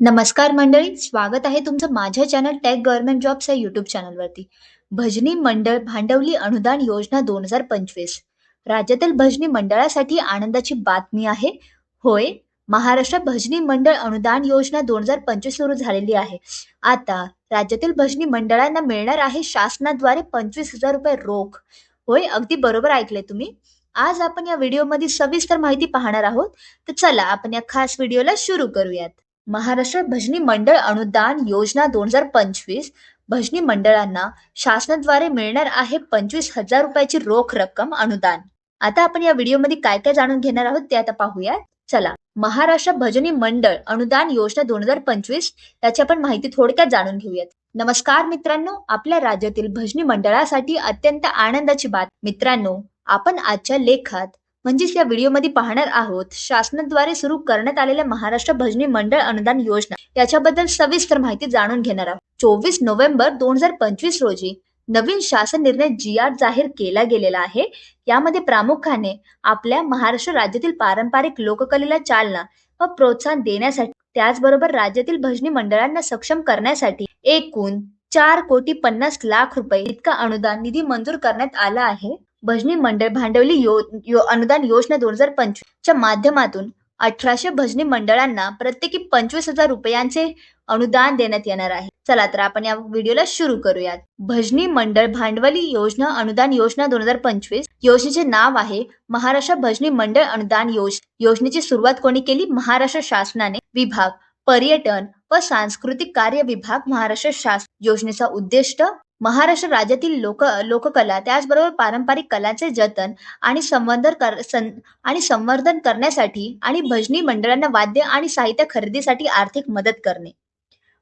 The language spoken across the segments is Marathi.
नमस्कार मंडळी, स्वागत आहे तुमचं माझ्या चॅनल टेक गव्हर्नमेंट जॉब्स या युट्यूब चॅनलवरती. भजनी मंडळ भांडवली अनुदान योजना 2025. राज्यातील भजनी मंडळासाठी आनंदाची बातमी आहे. होय, महाराष्ट्र भजनी मंडळ अनुदान योजना 2025 सुरू झालेली आहे. आता राज्यातील भजनी मंडळांना मिळणार आहे शासनाद्वारे 25,000 रुपये रोख. होय, अगदी बरोबर ऐकले तुम्ही. आज आपण या व्हिडिओमध्ये सविस्तर माहिती पाहणार आहोत. तर चला आपण या खास व्हिडिओला सुरू करूयात. महाराष्ट्र भजनी मंडळ अनुदान योजना 2025 भजनी मंडळांना शासनाद्वारे मिळणार आहे 25,000 रुपयाची रोख रक्कम अनुदान. आता आपण या व्हिडिओमध्ये काय काय जाणून घेणार आहोत ते आता पाहूया. चला, महाराष्ट्र भजनी मंडळ अनुदान योजना 2025 याची आपण माहिती थोडक्यात जाणून घेऊयात. नमस्कार मित्रांनो, आपल्या राज्यातील भजनी मंडळासाठी अत्यंत आनंदाची बात. मित्रांनो, आपण आजच्या लेखात म्हणजेच या व्हिडिओमध्ये पाहणार आहोत शासनाद्वारे सुरू करण्यात आलेल्या महाराष्ट्र भजनी मंडळ अनुदान योजना याच्याबद्दल सविस्तर माहिती जाणून घेणार आहोत. 24 नोव्हेंबर 2025 रोजी नवीन शासन निर्णय GR जाहीर केला गेलेला आहे. यामध्ये प्रामुख्याने आपल्या महाराष्ट्र राज्यातील पारंपरिक लोककलेला चालना व प्रोत्साहन देण्यासाठी, त्याचबरोबर राज्यातील भजनी मंडळांना सक्षम करण्यासाठी एकूण 4,50,00,000 रुपये इतका अनुदान निधी मंजूर करण्यात आला आहे. भजनी मंडळ भांडवली अनुदान योजना 2025 च्या माध्यमातून 1,800 भजनी मंडळांना प्रत्येकी 25,000 रुपयांचे अनुदान देण्यात येणार आहे. चला तर आपण या व्हिडिओला सुरू करूयात. भजनी मंडळ भांडवली अनुदान योजना 2025 योजनेचे नाव आहे महाराष्ट्र भजनी मंडळ अनुदान योजनेची सुरुवात कोणी केली? महाराष्ट्र शासनाने. विभाग पर्यटन व सांस्कृतिक कार्य विभाग, महाराष्ट्र शासन. योजनेचा उद्दिष्ट महाराष्ट्र राज्यातील लोककला त्याचबरोबर पारंपरिक कलांचे जतन आणि संवर्धन करण्यासाठी आणि भजनी मंडळांना वाद्य आणि साहित्य खरेदीसाठी आर्थिक मदत करणे.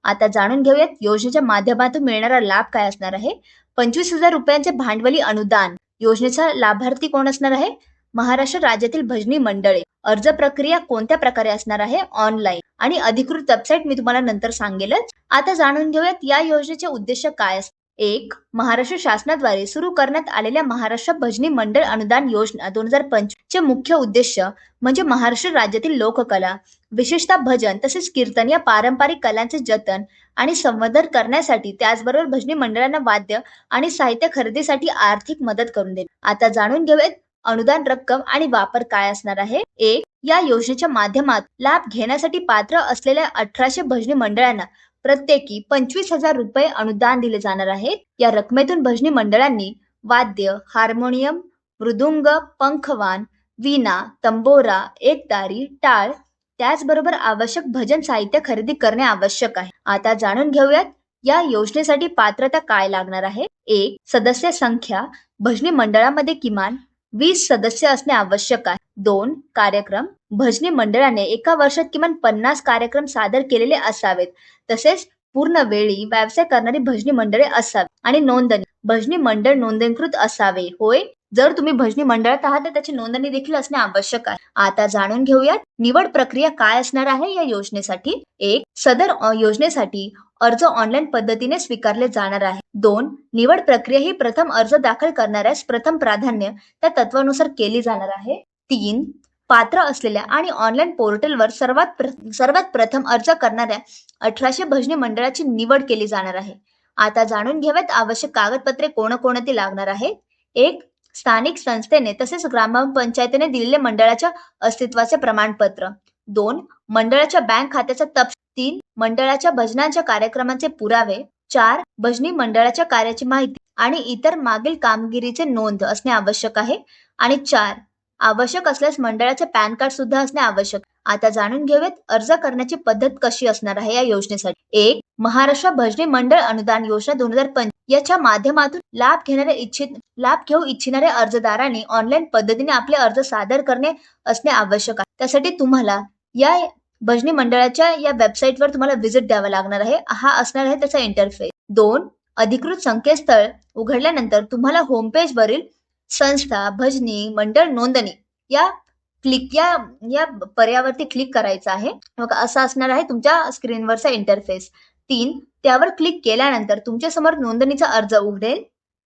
आता जाणून घेऊयात योजनेच्या माध्यमातून मिळणारा लाभ काय असणार आहे. 25,000 रुपयांचे भांडवली अनुदान. योजनेचा लाभार्थी कोण असणार आहे? महाराष्ट्र राज्यातील भजनी मंडळे. अर्ज प्रक्रिया कोणत्या प्रकारे असणार आहे? ऑनलाईन. आणि अधिकृत वेबसाईट मी तुम्हाला नंतर सांगेलच. आता जाणून घेऊयात या योजनेचे उद्देश काय असतात. 1. महाराष्ट्र शासनाद्वारे सुरू करण्यात आलेल्या महाराष्ट्र भजनी मंडळ अनुदान योजना 2025 चे मुख्य उद्देश म्हणजे महाराष्ट्र राज्यातील लोककला, विशेषतः भजन तसेच कीर्तन या पारंपरिक कलांचे जतन आणि संवर्धन करण्यासाठी, त्याचबरोबर भजनी मंडळांना वाद्य आणि साहित्य खरेदीसाठी आर्थिक मदत करून देणे. आता जाणून घेऊयात अनुदान रक्कम आणि वापर काय असणार आहे. 1. या योजनेच्या माध्यमातून लाभ घेण्यासाठी पात्र असलेल्या 1,800 भजनी मंडळांना प्रत्येकी 25,000 रुपये अनुदान दिले जाणार आहे. या रकमेतून भजनी मंडळांनी वाद्य, हार्मोनियम, मृदुंग, पंखवान, वीणा, तंबोरा, एकतारी, टाळ त्याचबरोबर आवश्यक भजन साहित्य खरेदी करणे आवश्यक आहे. आता जाणून घेऊयात या योजनेसाठी पात्रता काय लागणार आहे. 1. सदस्य संख्या. भजनी मंडळामध्ये किमान 20 सदस्य असणे आवश्यक आहे. 2. कार्यक्रम. भजनी मंडळाने एका वर्षात किमान 50 कार्यक्रम सादर केलेले असावेत. तसेच पूर्ण वेळी व्यवसाय करणारी भजनी मंडळे असावी. आणि नोंदणी. भजनी मंडळ नोंदणीकृत असावे. होय, जर तुम्ही भजनी मंडळात आहात तर त्याची नोंदणी देखील असणे आवश्यक आहे. आता जाणून घेऊयात निवड प्रक्रिया काय असणार आहे या योजनेसाठी. 1. सदर योजनेसाठी अर्ज ऑनलाईन पद्धतीने स्वीकारले जाणार आहे. 2. निवड प्रक्रिया ही प्रथम अर्ज दाखल करणाऱ्यास प्रथम प्राधान्य त्या तत्वानुसार केली जाणार आहे. 3. पात्र असलेल्या आणि ऑनलाईन पोर्टलवर सर्वात प्रथम अर्ज करणाऱ्या 1,800 भजनी मंडळाची निवड केली जाणार आहे. आता जाणून घेऊयात आवश्यक कागदपत्रे कोणकोणती लागणार आहेत. 1. स्थानिक संस्थेने तसेच ग्रामपंचायतीने दिलेले मंडळाच्या अस्तित्वाचे प्रमाणपत्र. 2. मंडळाच्या बँक खात्याचा तपशील. 3. मंडळाच्या भजनांच्या कार्यक्रमांचे पुरावे. 4. भजनी मंडळाच्या कार्याची माहिती आणि इतर मागील कामगिरीचे नोंद असणे आवश्यक आहे. आणि 4. आवश्यक असल्यास मंडळाचे पॅन कार्ड सुद्धा असणे आवश्यक. आता जाणून घेऊयात अर्ज करण्याची पद्धत कशी असणार आहे या योजनेसाठी. 1. महाराष्ट्र भजनी मंडळ अनुदान योजना 2025 याच्या माध्यमातून लाभ घेऊ इच्छिणाऱ्या अर्जदारांनी ऑनलाईन पद्धतीने आपले अर्ज सादर करणे असणे आवश्यक आहे. त्यासाठी तुम्हाला या भजनी मंडळाच्या या वेबसाईटवर तुम्हाला व्हिजिट द्यावा लागणार आहे. हा असणार आहे त्याचा इंटरफेस. 2. अधिकृत संकेतस्थळ उघडल्यानंतर तुम्हाला होमपेज वरील संस्था भजनी मंडळ नोंदणी या पर्यावरती क्लिक करायचं आहे. मग असा असणार आहे तुमच्या स्क्रीनवरचा इंटरफेस. 3. त्यावर क्लिक केल्यानंतर तुमच्या समोर नोंदणीचा अर्ज उघडेल.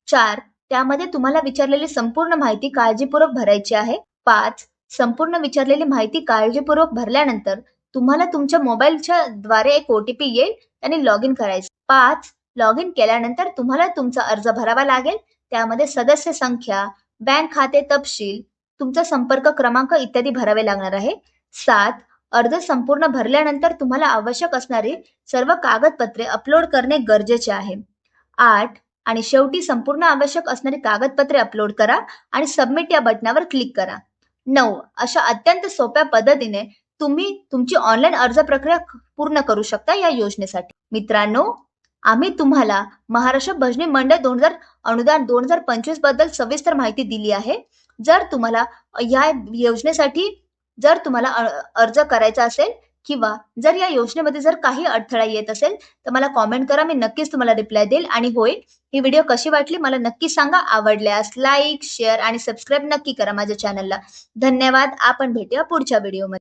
4. त्यामध्ये तुम्हाला विचारलेली संपूर्ण माहिती काळजीपूर्वक भरायची आहे. 5. संपूर्ण विचारलेली माहिती काळजीपूर्वक भरल्यानंतर तुम्हाला तुमच्या मोबाईलच्या द्वारे एक OTP येईल, त्याने लॉग इन करायचं. 5. लॉग इन केल्यानंतर तुम्हाला तुमचा अर्ज भरावा लागेल. त्यामध्ये सदस्य संख्या, बँक खाते तपशील, तुमचा संपर्क क्रमांक इत्यादी भरावे लागणार आहे. 7. अर्ज संपूर्ण भरल्यानंतर तुम्हाला आवश्यक असणारी सर्व कागदपत्रे अपलोड करणे गरजेचे आहे. 8. आणि शेवटी संपूर्ण आवश्यक असणारी कागदपत्रे अपलोड करा आणि सबमिट या बटनावर क्लिक करा. 9. अशा अत्यंत सोप्या पद्धतीने तुम्ही तुमची ऑनलाईन अर्ज प्रक्रिया पूर्ण करू शकता या योजनेसाठी. मित्रांनो, आम्ही तुम्हाला महाराष्ट्र भजनी मंडळ अनुदान 2025 बद्दल सविस्तर माहिती दिली आहे. जर तुम्हाला या योजनेसाठी अर्ज करायचा असेल किंवा जर या योजनेमध्ये जर काही अडथळा येत असेल तर मला कॉमेंट करा. मी नक्कीच तुम्हाला रिप्लाय देईल. आणि होय, ही व्हिडिओ कशी वाटली मला नक्की सांगा. आवडल्यास लाईक, शेअर आणि सबस्क्राईब नक्की करा माझ्या चॅनलला. धन्यवाद. आपण भेटूया पुढच्या व्हिडिओमध्ये.